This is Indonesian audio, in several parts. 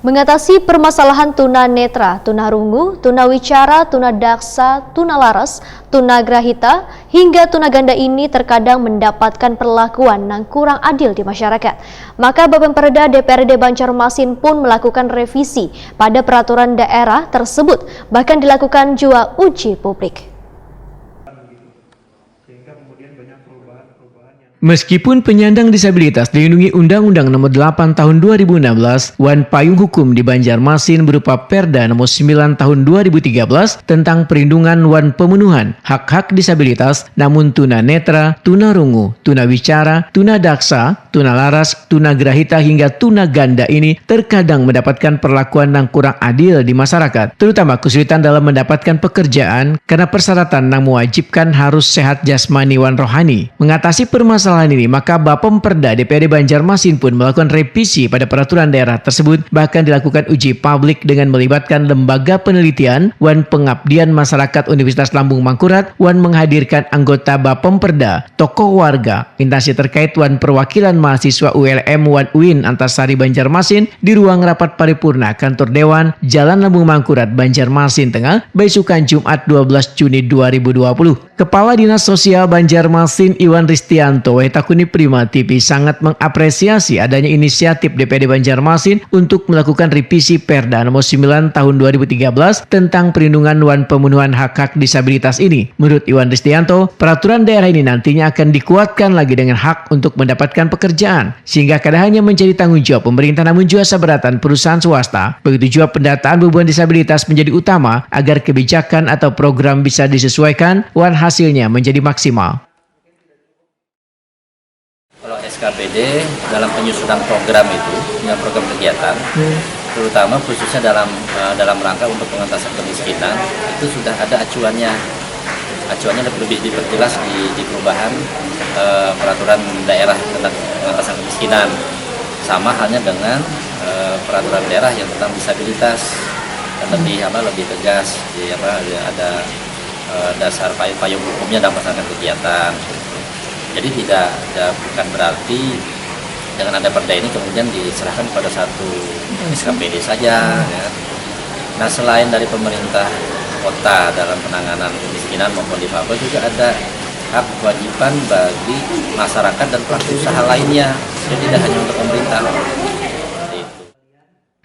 Mengatasi permasalahan tuna netra, tuna rungu, tuna wicara, tuna daksa, tuna laras, tuna grahita, hingga tuna ganda ini terkadang mendapatkan perlakuan yang kurang adil di masyarakat. Maka Bapemperda DPRD Banjarmasin pun melakukan revisi pada peraturan daerah tersebut, bahkan dilakukan juga uji publik. Meskipun penyandang disabilitas dilindungi Undang-Undang Nomor 8 Tahun 2016, Wan Payung Hukum di Banjarmasin berupa Perda Nomor 9 Tahun 2013 tentang perlindungan wan pemenuhan hak-hak disabilitas, namun tuna netra, tuna rungu, tuna wicara, tuna daksa, tuna laras, tuna grahita hingga tuna ganda ini terkadang mendapatkan perlakuan yang kurang adil di masyarakat, terutama kesulitan dalam mendapatkan pekerjaan karena persyaratan yang mewajibkan harus sehat jasmani wan rohani. Mengatasi permasalahan ini, maka Bapemperda DPRD Banjarmasin pun melakukan revisi pada peraturan daerah tersebut, bahkan dilakukan uji publik dengan melibatkan lembaga penelitian wan pengabdian masyarakat Universitas Lambung Mangkurat, wan menghadirkan anggota Bapemperda, tokoh warga, instansi terkait wan perwakilan mahasiswa ULM wan UIN Antasari Banjarmasin di ruang rapat paripurna kantor Dewan Jalan Lambung Mangkurat Banjarmasin Tengah, besukan Jumat 12 Juni 2020. Kepala Dinas Sosial Banjarmasin Iwan Ristianto Takuni Prima TV sangat mengapresiasi adanya inisiatif DPRD Banjarmasin untuk melakukan revisi Perda Nomor 9 Tahun 2013 tentang perlindungan wan pemenuhan hak-hak disabilitas ini. Menurut Iwan Ristianto, peraturan daerah ini nantinya akan dikuatkan lagi dengan hak untuk mendapatkan pekerjaan, sehingga kada hanya menjadi tanggung jawab pemerintah namun juga seberatan perusahaan swasta. Begitu juga pendataan beban disabilitas menjadi utama agar kebijakan atau program bisa disesuaikan wan hasilnya menjadi maksimal. SKPD dalam penyusunan program itu, program kegiatan, terutama khususnya dalam rangka untuk pengentasan kemiskinan, itu sudah ada acuannya. Acuannya lebih diperjelas di perubahan peraturan daerah tentang pengentasan kemiskinan. Sama halnya dengan peraturan daerah yang tentang disabilitas, lebih tegas, ada dasar payung hukumnya dalam melaksanakan kegiatan. Jadi bukan berarti dengan ada perda ini kemudian diserahkan pada satu SKPD saja. Ya. Nah, selain dari pemerintah kota dalam penanganan kemiskinan maupun difabel, juga ada hak kewajiban bagi masyarakat dan pelaku usaha lainnya. Jadi tidak hanya untuk pemerintah.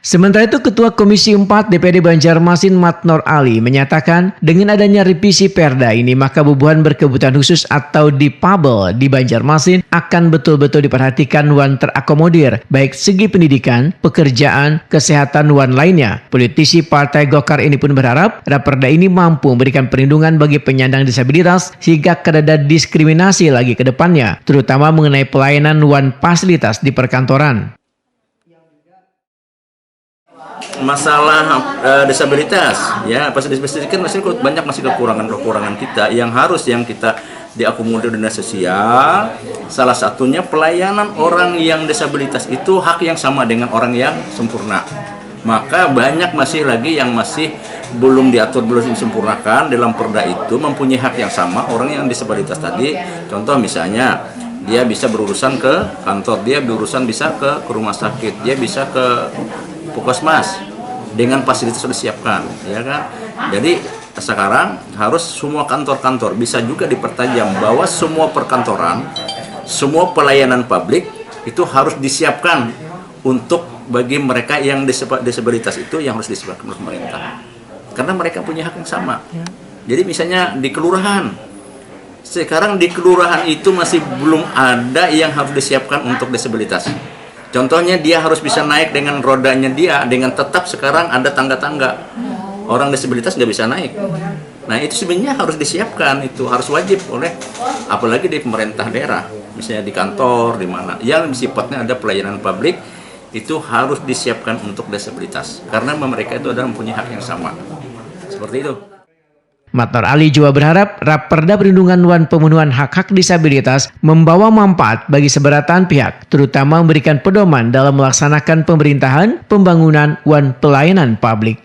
Sementara itu, Ketua Komisi 4 DPRD Banjarmasin Matnor Ali menyatakan dengan adanya revisi Perda ini maka bubuhan berkebutuhan khusus atau difabel di Banjarmasin akan betul-betul diperhatikan wan terakomodir baik segi pendidikan, pekerjaan, kesehatan wan lainnya. Politisi Partai Golkar ini pun berharap Raperda ini mampu memberikan perlindungan bagi penyandang disabilitas sehingga tidak ada diskriminasi lagi ke depannya, terutama mengenai pelayanan wan fasilitas di perkantoran. Masalah disabilitas, ya disabilitas kan masih banyak kekurangan kita yang kita diakomodir dinas sosial. Salah satunya pelayanan orang yang disabilitas itu hak yang sama dengan orang yang sempurna. Maka banyak masih lagi yang masih belum diatur, belum disempurnakan dalam perda itu mempunyai hak yang sama orang yang disabilitas tadi. Contoh misalnya dia bisa berurusan ke kantor, dia berurusan bisa ke rumah sakit, dia bisa ke puskesmas dengan fasilitas sudah disiapkan, ya kan? Jadi sekarang harus semua kantor-kantor bisa juga dipertajam bahwa semua perkantoran, semua pelayanan publik itu harus disiapkan untuk bagi mereka yang disabilitas itu yang harus disiapkan oleh pemerintah, karena mereka punya hak yang sama. Jadi misalnya di kelurahan, sekarang di kelurahan itu masih belum ada yang harus disiapkan untuk disabilitas. Contohnya dia harus bisa naik dengan rodanya dia, dengan tetap sekarang ada tangga-tangga. Orang disabilitas nggak bisa naik. Nah itu sebenarnya harus disiapkan, itu harus wajib oleh, apalagi di pemerintah daerah. Misalnya di kantor, di mana, yang sifatnya ada pelayanan publik, itu harus disiapkan untuk disabilitas. Karena mereka itu adalah mempunyai hak yang sama. Seperti itu. Matnor Ali juga berharap Raperda Perlindungan wan pemenuhan hak-hak disabilitas membawa manfaat bagi seberatan pihak, terutama memberikan pedoman dalam melaksanakan pemerintahan pembangunan wan pelayanan publik.